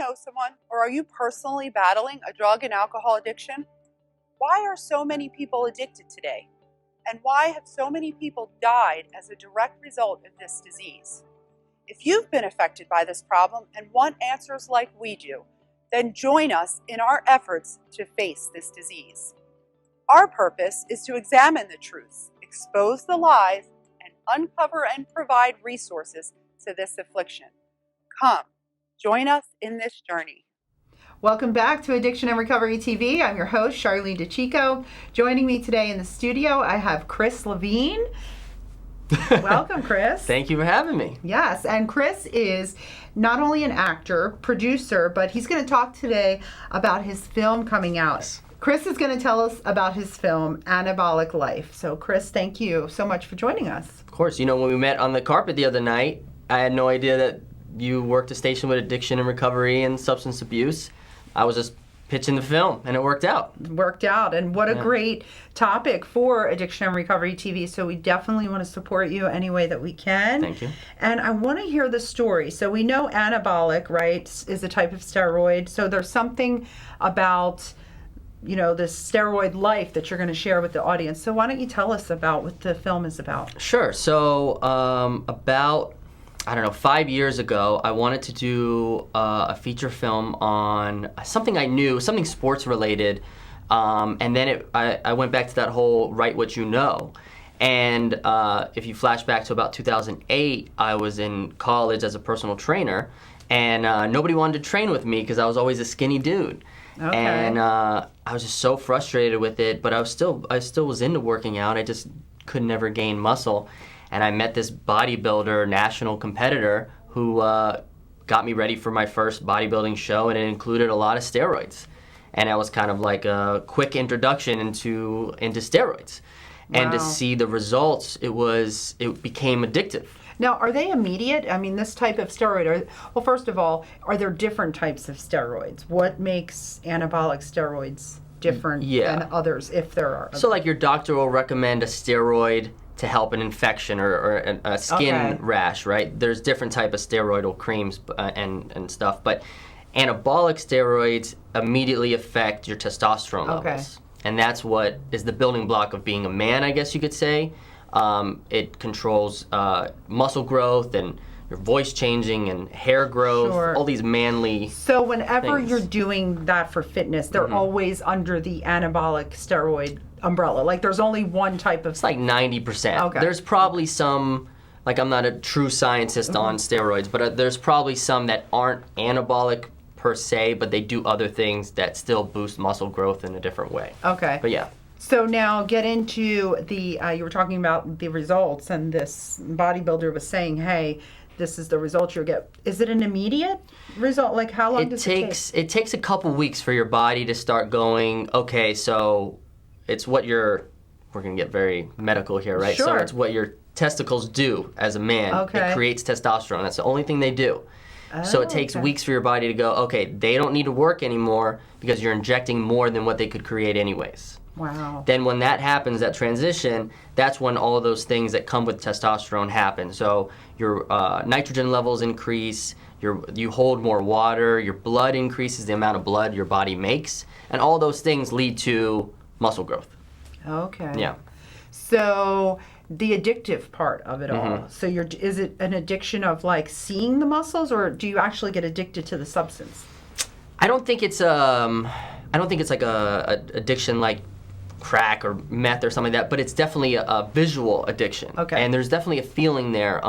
know someone, or are you personally battling a drug and alcohol addiction? Why are so many people addicted today? And why have so many people died as a direct result of this disease? If you've been affected by this problem and want answers like we do, then join us in our efforts to face this disease. Our purpose is to examine the truths, expose the lies, and uncover and provide resources to this affliction. Come, join us in this journey. Welcome back to Addiction and Recovery TV. I'm your host, Charlene DeChico. Joining me today in the studio, I have Chris Levine. Welcome, Chris. Thank you for having me. Yes, and Chris is not only an actor, producer, but he's going to talk today about his film coming out. Yes. Chris is going to tell us about his film, Anabolic Life. So, Chris, thank you so much for joining us. Of course. You know, when we met on the carpet the other night, I had no idea that you worked a station with addiction and recovery and substance abuse. I was just pitching the film, and it worked out. And what a great topic for Addiction and Recovery TV. So we definitely want to support you any way that we can. Thank you. And I want to hear the story. So we know anabolic, right, is a type of steroid. So there's something about, you know, this steroid life that you're going to share with the audience. So why don't you tell us about what the film is about? Sure. So about 5 years ago, I wanted to do a feature film on something I knew, something sports related, and then I went back to that whole write what you know. And if you flash back to about 2008, I was in college as a personal trainer, and nobody wanted to train with me because I was always a skinny dude. Okay. And I was just so frustrated with it, but I still was into working out. I just could never gain muscle. And I met this bodybuilder, national competitor, who got me ready for my first bodybuilding show, and it included a lot of steroids. And that was kind of like a quick introduction into steroids. Wow. And to see the results, it became addictive. Now, are they immediate? I mean, this type of steroid, well, first of all, are there different types of steroids? What makes anabolic steroids different than others, if there are? So like your doctor will recommend a steroid to help an infection or a skin rash, right? There's different type of steroidal creams and stuff, but anabolic steroids immediately affect your testosterone levels. And that's what is the building block of being a man, I guess you could say. It controls muscle growth and your voice changing and hair growth, all these manly So whenever things. you're doing that for fitness, they're always under the anabolic steroid umbrella. Like there's only one type of... It's like 90%. Okay. There's probably some, like I'm not a true scientist on steroids, but there's probably some that aren't anabolic per se, but they do other things that still boost muscle growth in a different way. Okay. But yeah. So now get into the, you were talking about the results, and this bodybuilder was saying, hey, this is the result you'll get. Is it an immediate result? Like how long does it take? It takes a couple weeks for your body to start going, okay, so it's what we're going to get very medical here, right? Sure. So it's what your testicles do as a man. Okay. It creates testosterone. That's the only thing they do. So it takes weeks for your body to go, okay, they don't need to work anymore because you're injecting more than what they could create anyways. Wow. Then when that happens, that transition, that's when all of those things that come with testosterone happen. So your nitrogen levels increase, you hold more water, your blood increases the amount of blood your body makes, and all those things lead to muscle growth. Okay. Yeah. So the addictive part of it all. So is it an addiction of like seeing the muscles, or do you actually get addicted to the substance? I don't think it's like a addiction like crack or meth or something like that, but it's definitely a visual addiction. Okay. And there's definitely a feeling there.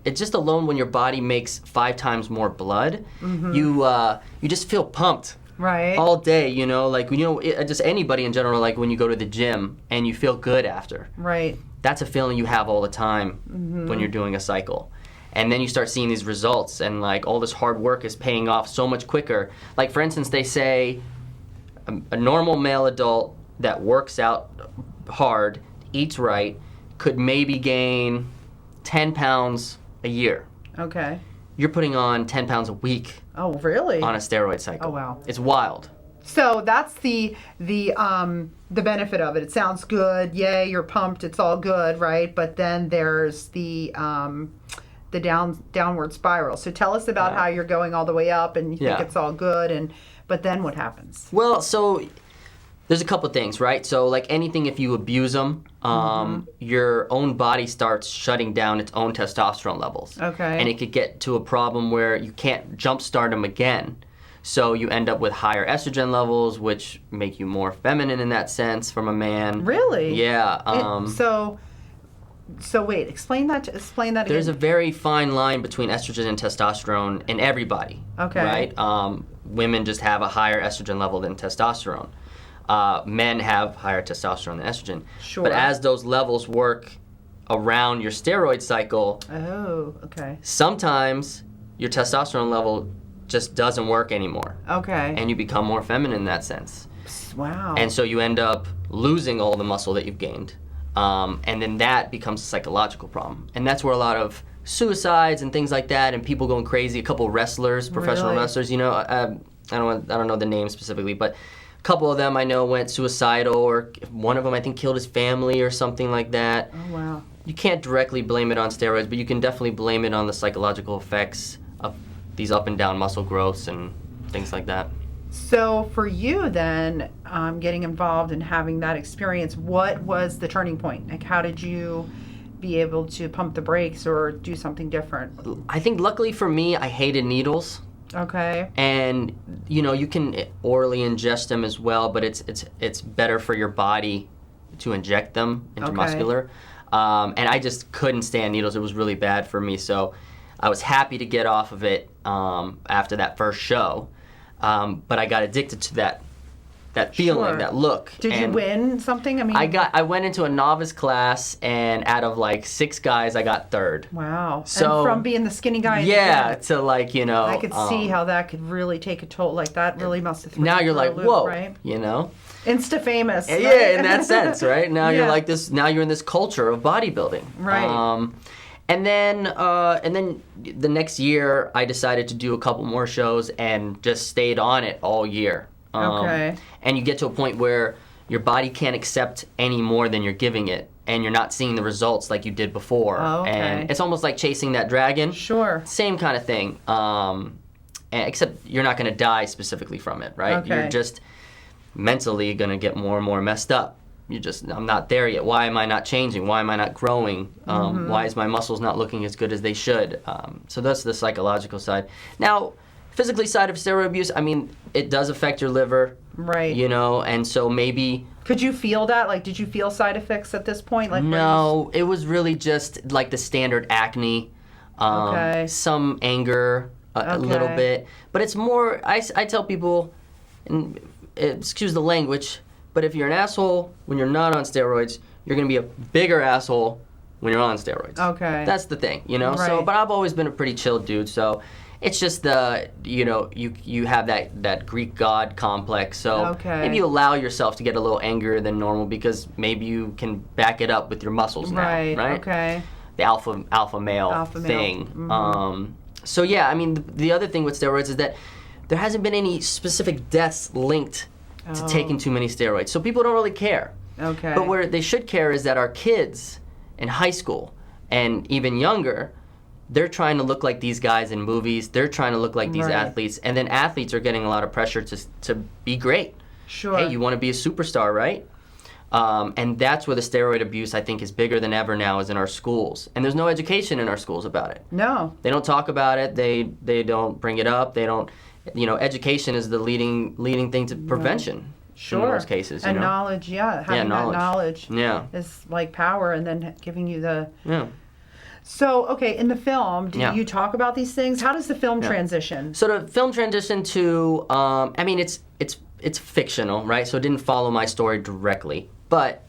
It's just alone when your body makes 5 times more blood, you just feel pumped. Right. All day, you know, like, just anybody in general, like when you go to the gym and you feel good after. Right. That's a feeling you have all the time when you're doing a cycle. And then you start seeing these results, and like all this hard work is paying off so much quicker. Like for instance, they say a normal male adult that works out hard, eats right, could maybe gain 10 pounds a year. Okay. You're putting on 10 pounds a week Oh, really? on a steroid cycle. Oh, wow. It's wild. So that's the benefit of it. It sounds good. Yay, you're pumped. It's all good, right? But then there's the the downward spiral. So tell us about how you're going all the way up and you think it's all good, but then what happens? Well, so there's a couple things, right? So like anything, if you abuse them, your own body starts shutting down its own testosterone levels. Okay. And it could get to a problem where you can't jumpstart them again. So you end up with higher estrogen levels, which make you more feminine in that sense from a man. Really? Yeah. So wait, explain that again. There's a very fine line between estrogen and testosterone in everybody. Okay. Right? Women just have a higher estrogen level than testosterone. Men have higher testosterone than estrogen. Sure. But as those levels work around your steroid cycle, sometimes your testosterone level just doesn't work anymore. Okay. And you become more feminine in that sense. Wow. And so you end up losing all the muscle that you've gained. And then that becomes a psychological problem. And that's where a lot of suicides and things like that and people going crazy, a couple of wrestlers, professional wrestlers, you know, I don't know the name specifically, but a couple of them I know went suicidal, or one of them I think killed his family or something like that. Oh, wow. You can't directly blame it on steroids, but you can definitely blame it on the psychological effects of these up and down muscle growths and things like that. So for you then, getting involved and having that experience, what was the turning point? Like, how did you be able to pump the brakes or do something different? I think luckily for me, I hated needles. Okay. And you know, you can orally ingest them as well, but it's better for your body to inject them intramuscular. And I just couldn't stand needles. It was really bad for me. So I was happy to get off of it after that first show. But I got addicted to that feeling, that look. Did you win something? I mean, I went into a novice class, and out of like 6 guys, I got 3rd. Wow. So and from being the skinny guy, to like, you know, I could see how that could really take a toll. Like that really must have. Now you're like, loop, whoa, right? You know. Insta famous. Yeah, right? in that sense, right? Now you're like this. Now you're in this culture of bodybuilding, right? And then the next year, I decided to do a couple more shows and just stayed on it all year. Okay. And you get to a point where your body can't accept any more than you're giving it, and you're not seeing the results like you did before. Oh, okay. And it's almost like chasing that dragon. Sure. Same kind of thing. Except you're not going to die specifically from it, right? Okay. You're just mentally going to get more and more messed up. I'm not there yet. Why am I not changing? Why am I not growing? Why is my muscles not looking as good as they should? So that's the psychological side. Now, physically side of steroid abuse, I mean, it does affect your liver. Right. You know, and so maybe... Could you feel that? Like, did you feel side effects at this point? Like, no, it was really just like the standard acne, some anger, a little bit. But it's more, I tell people, and excuse the language, but if you're an asshole when you're not on steroids, you're going to be a bigger asshole when you're on steroids. Okay. That's the thing, you know? Right. So, but I've always been a pretty chill dude, so it's just you know, you have that Greek god complex, so maybe you allow yourself to get a little angrier than normal because maybe you can back it up with your muscles now, right? Okay. The alpha male thing. Mm-hmm. So yeah, I mean, the other thing with steroids is that there hasn't been any specific deaths linked to taking too many steroids. So people don't really care. Okay. But where they should care is that our kids in high school and even younger, they're trying to look like these guys in movies. They're trying to look like these athletes. And then athletes are getting a lot of pressure to be great. Sure. Hey, you want to be a superstar, right? And that's where the steroid abuse, I think, is bigger than ever now, is in our schools. And there's no education in our schools about it. No. They don't talk about it. They don't bring it up. They don't, you know, education is the leading thing to prevention. Sure. In most cases, and knowledge, having that knowledge is like power, and then giving you the... Yeah. So, okay, in the film, do you talk about these things? How does the film transition? So the film transitioned to, I mean, it's fictional, right? So it didn't follow my story directly. But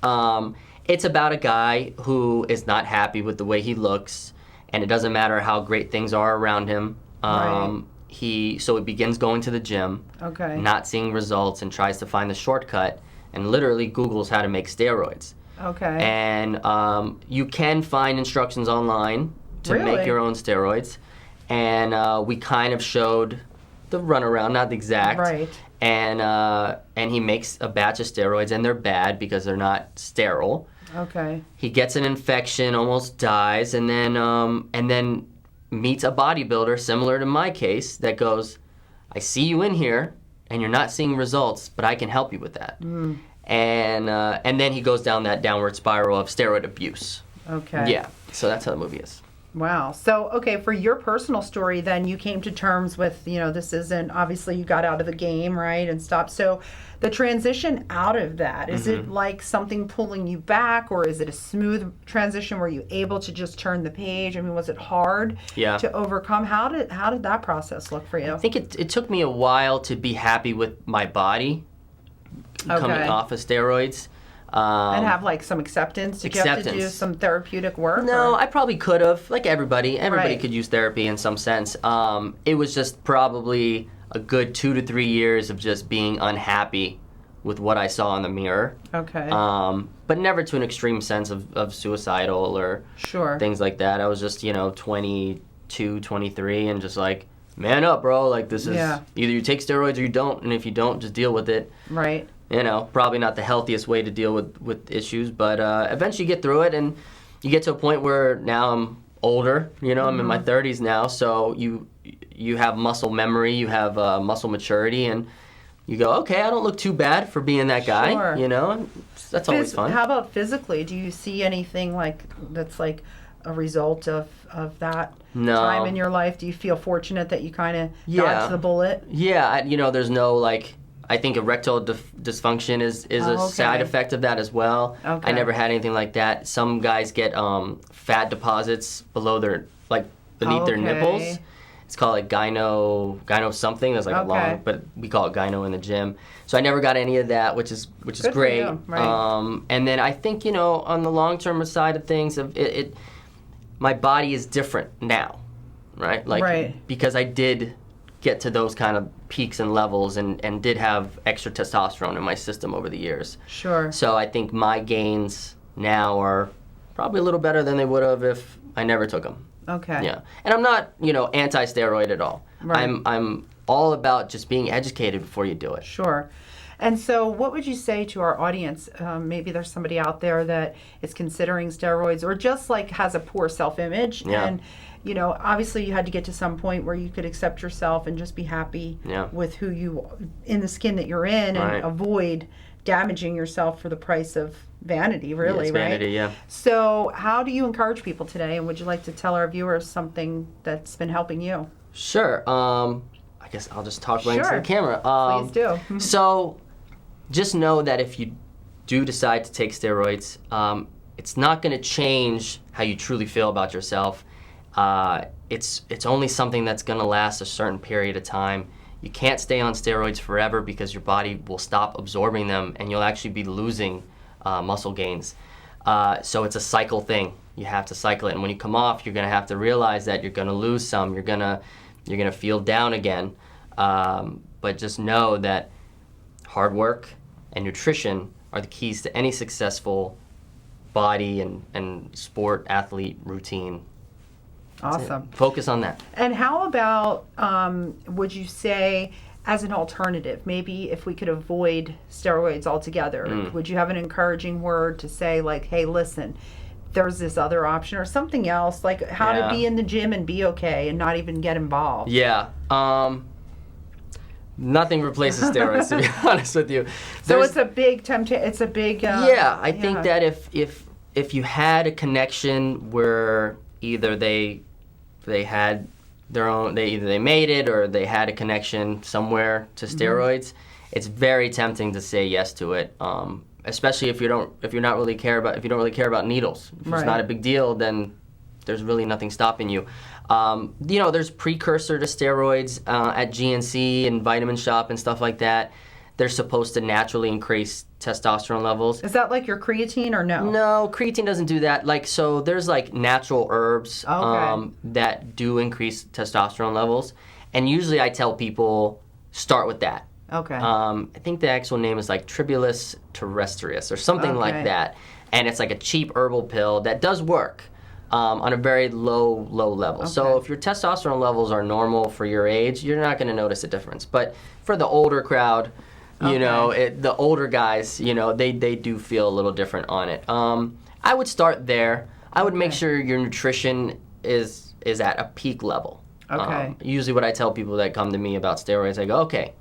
it's about a guy who is not happy with the way he looks, and it doesn't matter how great things are around him. He begins going to the gym, not seeing results, and tries to find the shortcut, and literally Googles how to make steroids. Okay. And you can find instructions online to make your own steroids, and we kind of showed the runaround, not the exact. Right. And he makes a batch of steroids, and they're bad because they're not sterile. Okay. He gets an infection, almost dies, and then meets a bodybuilder similar to my case that goes, I see you in here and you're not seeing results, but I can help you with that. And then he goes down that downward spiral of steroid abuse. Okay. Yeah, so that's how the movie is. Wow. So, okay, for your personal story, then you came to terms with, this isn't, obviously you got out of the game, right, and stopped. So the transition out of that, is it like something pulling you back, or is it a smooth transition? Were you able to just turn the page? I mean, was it hard to overcome? How did that process look for you? I think it took me a while to be happy with my body coming off of steroids. And have like some acceptance? Did you have to do some therapeutic work? No, I probably could have. Like everybody could use therapy in some sense. It was just probably a good 2 to 3 years of just being unhappy with what I saw in the mirror. Okay. But never to an extreme sense of suicidal or things like that. I was just, 22, 23 and just like, man up, bro. Like this is either you take steroids or you don't. And if you don't, just deal with it. Right. Probably not the healthiest way to deal with issues, but eventually you get through it, and you get to a point where now I'm older, I'm in my 30s now, so you have muscle memory, you have muscle maturity, and you go, okay, I don't look too bad for being that guy, that's always fun. How about physically? Do you see anything that's like a result of that time in your life? Do you feel fortunate that you kind of dodged the bullet? Yeah, there's no I think erectile dysfunction is a side effect of that as well. Okay. I never had anything like that. Some guys get fat deposits below beneath their nipples. It's called gyno something. There's a long, but we call it gyno in the gym. So I never got any of that, which is Good great. For you. Right. And then I think on the long term side of things, my body is different now, right? Because I did get to those kind of peaks and levels and did have extra testosterone in my system over the years. Sure. So I think my gains now are probably a little better than they would have if I never took them. Okay. Yeah. And I'm not, anti-steroid at all. Right. I'm all about just being educated before you do it. Sure. And so what would you say to our audience? Maybe there's somebody out there that is considering steroids or just has a poor self-image. Yeah. And, obviously you had to get to some point where you could accept yourself and just be happy with who you, in the skin that you're in, and avoid damaging yourself for the price of vanity, really, it's vanity, yeah. So how do you encourage people today? And would you like to tell our viewers something that's been helping you? Sure. I guess I'll just talk right into the camera. Please do. So just know that if you do decide to take steroids, it's not going to change how you truly feel about yourself. It's only something that's going to last a certain period of time. You can't stay on steroids forever because your body will stop absorbing them and you'll actually be losing muscle gains. So it's a cycle thing. You have to cycle it, and when you come off, you're going to have to realize that you're going to lose some. You're going to feel down again. But just know that hard work and nutrition are the keys to any successful body and sport athlete routine. Awesome. Focus on that. And how about, would you say, as an alternative, maybe if we could avoid steroids altogether, would you have an encouraging word to say, hey, listen, there's this other option or something else, how to be in the gym and be okay and not even get involved? Yeah. Nothing replaces steroids, to be honest with you. So it's a big temptation. It's a big. I think that if you had a connection where either they had their own, either they made it or they had a connection somewhere to steroids, it's very tempting to say yes to it. Especially if you don't really care about needles. If it's not a big deal, then there's really nothing stopping you. There's precursor to steroids at GNC and Vitamin Shop and stuff like that. They're supposed to naturally increase testosterone levels. Is that like your creatine or no? No, creatine doesn't do that. So there's natural herbs that do increase testosterone levels. And usually I tell people start with that. Okay. I think the actual name is Tribulus terrestrius or something like that. And it's a cheap herbal pill that does work on a very low level. Okay. So if your testosterone levels are normal for your age, you're not going to notice a difference. But for the older crowd, the older guys, they do feel a little different on it. I would start there. I would make sure your nutrition is is at a peak level. Okay. Usually what I tell people that come to me about steroids, I go, okay,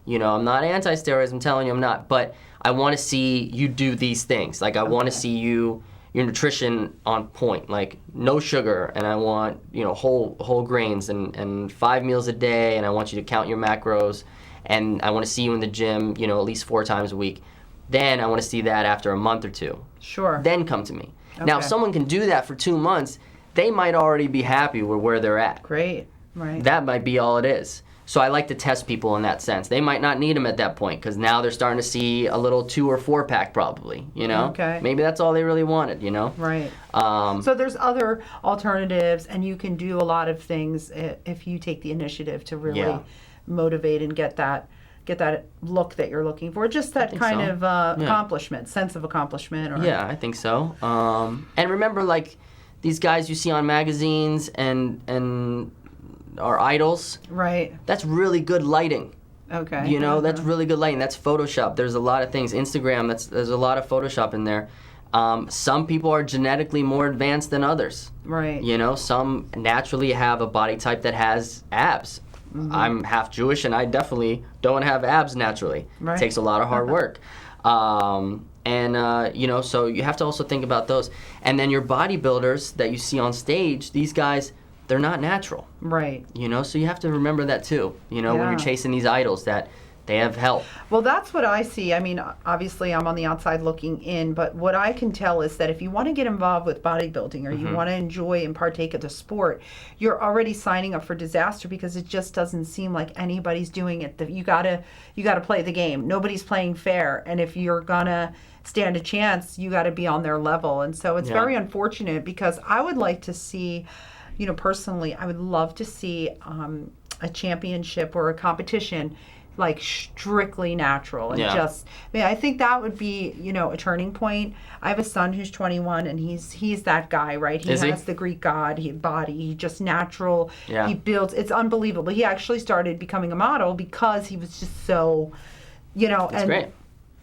you know, I'm not anti-steroids, I'm telling you I'm not, but I want to see you do these things. Like I want to see your nutrition on point, like no sugar, and I want, you know, whole grains and 5 meals a day, and I want you to count your macros, and I want to see you in the gym, you know, at least 4 times a week. Then I want to see that after a month or 2. Sure. Then come to me. Now, if Okay. someone can do that for 2 months, they might already be happy with where they're at. Great. Right. That might be all it is. So I like to test people in that sense. They might not need them at that point because now they're starting to see a little 2 or 4 pack probably, you know? Okay. Maybe that's all they really wanted, you know? Right. Um, So there's other alternatives, and you can do a lot of things if you take the initiative to really Yeah. motivate and get that look that you're looking for. Just that think kind so. of Yeah. accomplishment, sense of accomplishment. Or, yeah, I think so. And remember, like, these guys you see on magazines and our idols, Right. that's really good lighting. Okay. You know, that's really good lighting. That's Photoshop. There's a lot of things. Instagram, there's a lot of Photoshop in there. Some people are genetically more advanced than others. Right. You know, some naturally have a body type that has abs. I'm half Jewish, and I definitely don't have abs naturally. Right. It takes a lot of hard work. You know, so you have to also think about those. And then your bodybuilders that you see on stage, these guys, they're not natural. Right. You know, so you have to remember that too. You know, when Yeah. you're chasing these idols, that they have help. Well, that's what I see. I mean, obviously, I'm on the outside looking in, but what I can tell is that if you want to get involved with bodybuilding or you want to enjoy and partake of the sport, you're already signing up for disaster because it just doesn't seem like anybody's doing it. You gotta play the game. Nobody's playing fair, and if you're gonna stand a chance, you got to be on their level. And so it's Yeah. very unfortunate because I would like to see, you know, personally, I would love to see a championship or a competition like strictly natural and Yeah. just, I mean, I think that would be, you know, a turning point. I have a son who's 21 and he's that guy, right? He Is he? has the Greek god, body, he just natural. Yeah. He builds, it's unbelievable. He actually started becoming a model because he was just so, you know, That's great.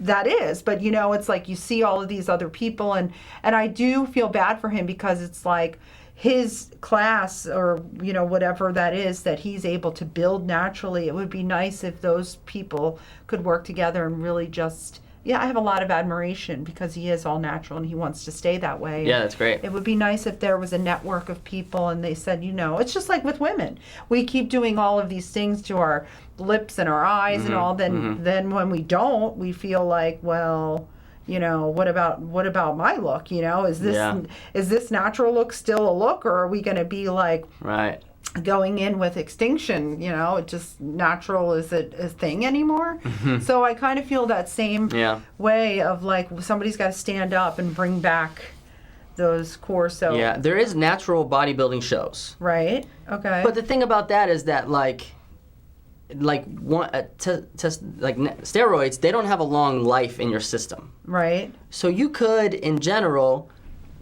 That is, but you know, it's like you see all of these other people and I do feel bad for him because it's like his class or, you know, whatever that is that he's able to build naturally. It would be nice if those people could work together and really just, yeah, I have a lot of admiration because he is all natural and he wants to stay that way. Yeah, that's great. It would be nice if there was a network of people and they said, you know, it's just like with women. We keep doing all of these things to our lips and our eyes and all. Then when we don't, we feel like, well, you know, what about my look? You know, is this natural look still a look, or are we going to be like Right. going in with extinction? You know, it just natural isn't a thing anymore. So I kind of feel that same Yeah. way of like somebody's got to stand up and bring back those core. So Yeah, there is natural bodybuilding shows. right, okay, But the thing about that is that steroids, they don't have a long life in your system. right, So you could, in general,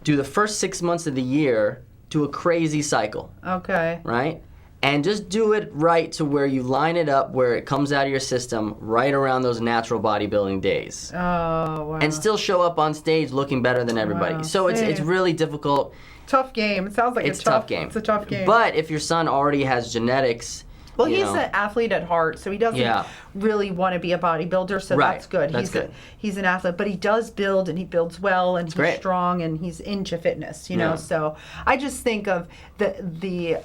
do the first 6 months of the year, do a crazy cycle, okay, right? And just do it right to where you line it up where it comes out of your system right around those natural bodybuilding days. oh wow, And still show up on stage looking better than everybody. Wow. So it's See. really difficult. tough game. It sounds like It's a tough game. It's a tough game. But if your son already has genetics, well, you he's know, an athlete at heart, so he doesn't Yeah. really want to be a bodybuilder. So Right. that's good. That's good. He's an athlete, but he does build, and he builds well, and he's great. strong, and he's into fitness. You know, Yeah. so I just think of the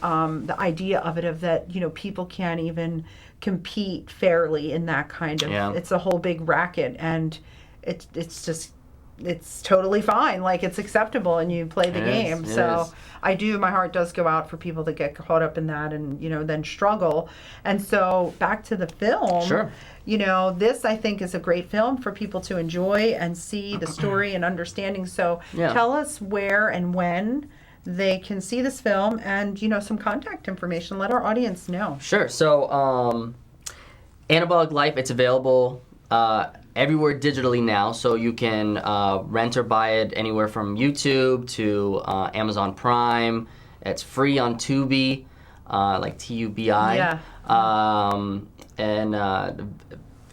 idea of it, of that, you know, people can't even compete fairly in that kind of. Yeah. It's a whole big racket, and it's just. It's totally fine. Like, it's acceptable, and you play the It is, game. it So is. my heart does go out for people that get caught up in that and, you know, then struggle. And so back to the film. Sure. You know, this I think is a great film for people to enjoy and see the story and understanding. So Yeah. tell us where and when they can see this film and, you know, some contact information. Let our audience know. Sure. So, Anabolic Life, it's available everywhere digitally now. So you can rent or buy it anywhere from YouTube to Amazon Prime. It's free on Tubi, like TUBI. Yeah.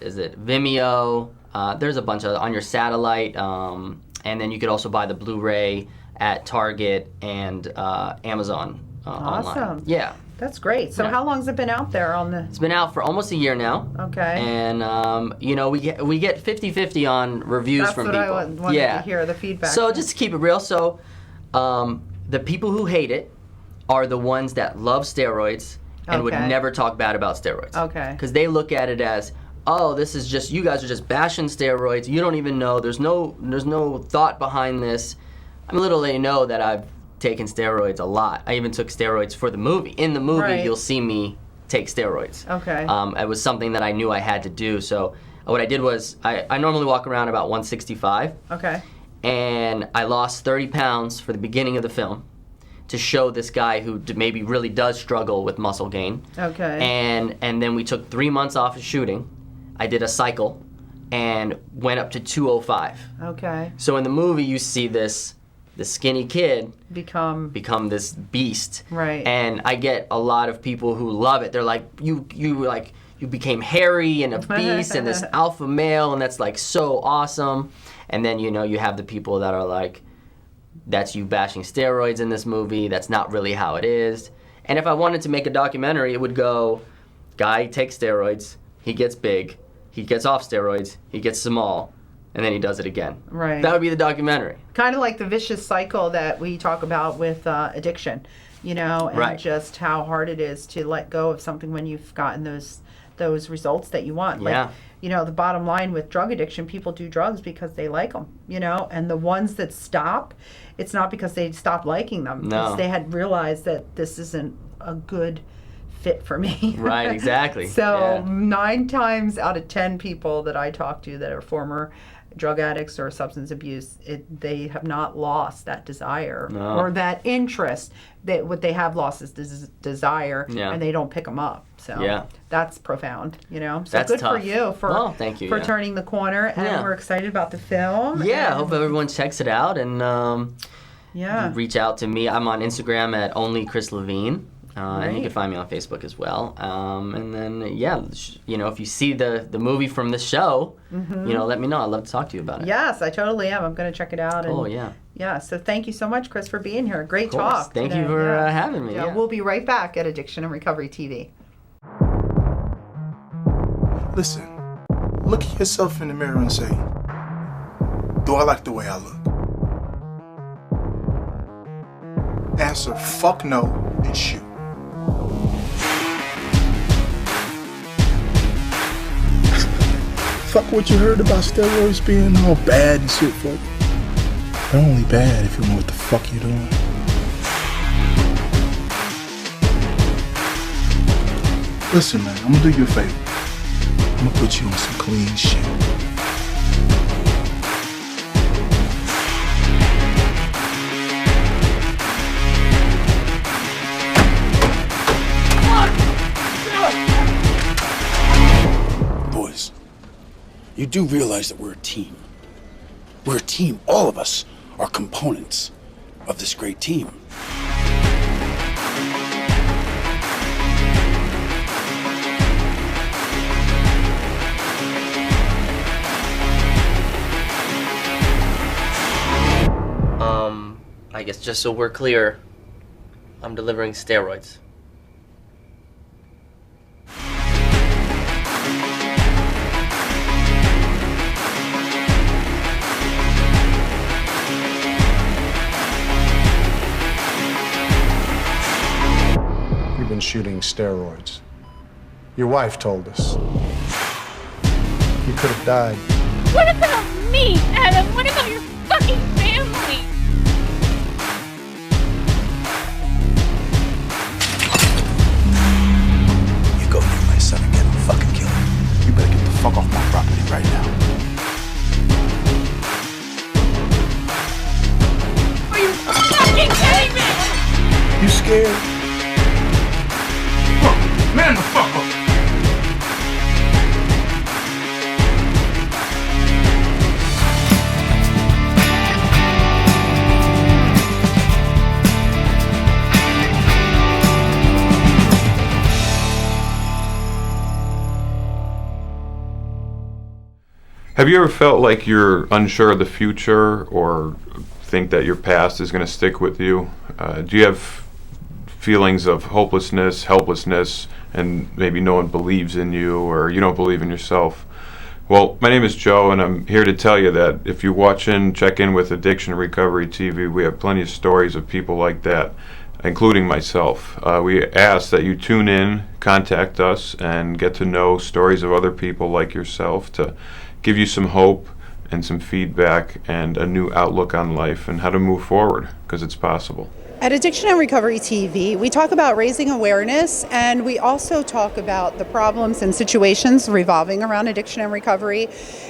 Is it Vimeo? There's a bunch of on your satellite. And then you could also buy the Blu-ray at Target and Amazon Awesome. online. Yeah. That's great. So Yeah. how long's it been out there on the? It's been out for almost a year now. Okay. And we get 50-50 on reviews That's from what people. I wanted to hear, the feedback. So just to keep it real, so the people who hate it are the ones that love steroids and would Okay. never talk bad about steroids. Okay. Because they look at it as, oh, this is just, you guys are just bashing steroids. You don't even know. There's no thought behind this. I'm little they know that I've taken steroids a lot. I even took steroids for the movie. In the movie, Right. you'll see me take steroids. Okay. It was something that I knew I had to do. So what I did was, I normally walk around about 165. Okay. And I lost 30 pounds for the beginning of the film to show this guy who maybe really does struggle with muscle gain. Okay. And then we took 3 months off of shooting. I did a cycle and went up to 205. Okay. So in the movie, you see the skinny kid Become this beast. Right. And I get a lot of people who love it. They're like, you became hairy and a beast and this alpha male, and that's like so awesome. And then you have the people that are like, that's you bashing steroids in this movie. That's not really how it is. And if I wanted to make a documentary, it would go, guy takes steroids, he gets big, he gets off steroids, he gets small, and then he does it again. Right. That would be the documentary. kind of like the vicious cycle that we talk about with addiction, and Right. just how hard it is to let go of something when you've gotten those results that you want. Yeah. Like, the bottom line with drug addiction, people do drugs because they like them, and the ones that stop, it's not because they stopped liking them. No. It's they had realized that this isn't a good fit for me. Right, exactly. So Yeah. 9 times out of 10 people that I talk to that are former drug addicts or substance abuse, they have not lost that desire No. or that interest. That what they have lost is desire, Yeah. and they don't pick them up. So Yeah. that's profound, So That's good for tough. you for Well, thank you, for yeah. turning the corner, and Yeah. we're excited about the film. Yeah, I and- hope everyone checks it out and Yeah. reach out to me. I'm on Instagram at only Chris Levine. And you Great. can find me on Facebook as well. And then, if you see the movie from the show, let me know. I'd love to talk to you about it. Yes, I totally am. I'm going to check it out. Oh, and yeah. Yeah, so thank you so much, Chris, for being here. Great Of course. talk. Thank today. you for Yeah. having me. Yeah, Yeah. we'll be right back at Addiction and Recovery TV. Listen, look at yourself in the mirror and say, do I like the way I look? Answer fuck no and shoot. Fuck what you heard about steroids being all bad and shit, fuck. They're only bad if you know what the fuck you're doing. Listen, man, I'm gonna do you a favor. I'm gonna put you on some clean shit. Boys, you do realize that we're a team. We're a team. All of us are components of this great team. I guess just so we're clear, I'm delivering steroids. You've been shooting steroids. Your wife told us. You could have died. What about me, Adam? What about your fucking family? You go near my son again, I'll fucking kill him. You better get the fuck off my property right now. Are you fucking kidding me? You scared? Look, man the fuck up. Have you ever felt like you're unsure of the future or think that your past is going to stick with you? Do you have feelings of hopelessness, helplessness, and maybe no one believes in you or you don't believe in yourself. Well, my name is Joe, and I'm here to tell you that if you check in with Addiction Recovery TV, we have plenty of stories of people like that, including myself. We ask that you tune in, contact us, and get to know stories of other people like yourself to give you some hope and some feedback and a new outlook on life and how to move forward, because it's possible. At Addiction and Recovery TV, we talk about raising awareness, and we also talk about the problems and situations revolving around addiction and recovery.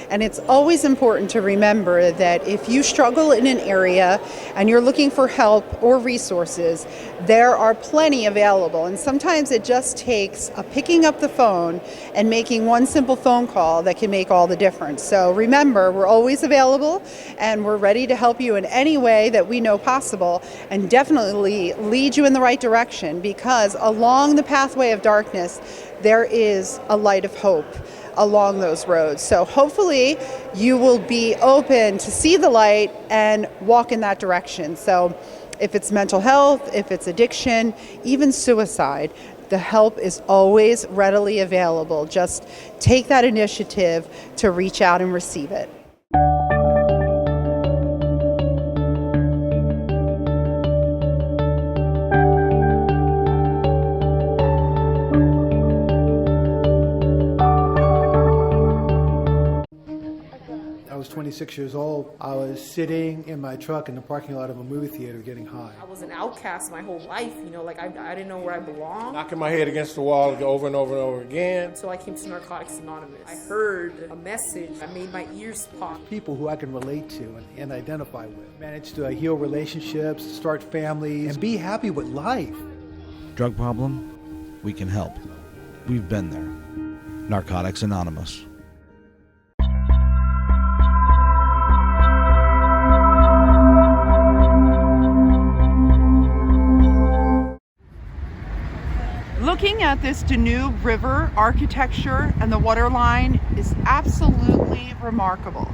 And it's always important to remember that if you struggle in an area and you're looking for help or resources, there are plenty available. And sometimes it just takes picking up the phone and making one simple phone call that can make all the difference. So remember, we're always available, and we're ready to help you in any way that we know possible, and definitely lead you in the right direction, because along the pathway of darkness, there is a light of hope along those roads. So hopefully you will be open to see the light and walk in that direction. So if it's mental health, if it's addiction, even suicide, the help is always readily available. Just take that initiative to reach out and receive it. I was 26 years old. I was sitting in my truck in the parking lot of a movie theater getting high. I was an outcast my whole life, like I didn't know where I belonged. Knocking my head against the wall over and over and over again. So I came to Narcotics Anonymous. I heard a message. I made my ears pop. People who I can relate to and identify with. Managed to heal relationships, start families, and be happy with life. Drug problem? We can help. We've been there. Narcotics Anonymous. Looking at this Danube River architecture and the water line is absolutely remarkable.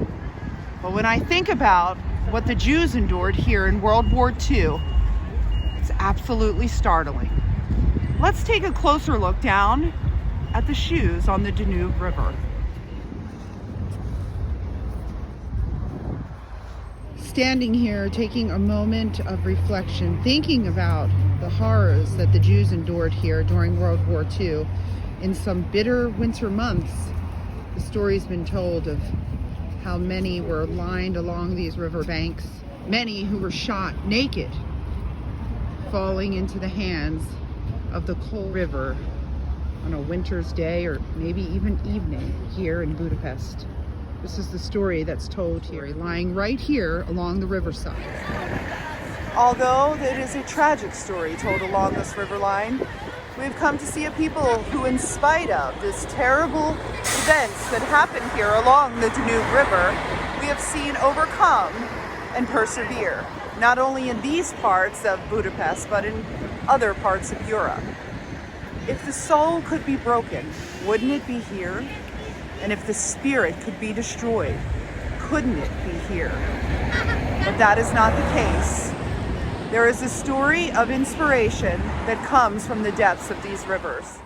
But when I think about what the Jews endured here in World War II, it's absolutely startling. Let's take a closer look down at the shoes on the Danube River. Standing here, taking a moment of reflection, thinking about the horrors that the Jews endured here during World War II. In some bitter winter months, the story's been told of how many were lined along these riverbanks, many who were shot naked, falling into the hands of the cold river on a winter's day or maybe even evening here in Budapest. This is the story that's told here, lying right here along the riverside. Although it is a tragic story told along this river line, we've come to see a people who, in spite of this terrible events that happen here along the Danube River, we have seen overcome and persevere, not only in these parts of Budapest, but in other parts of Europe. If the soul could be broken, wouldn't it be here? And if the spirit could be destroyed, couldn't it be here? But that is not the case. There is a story of inspiration that comes from the depths of these rivers.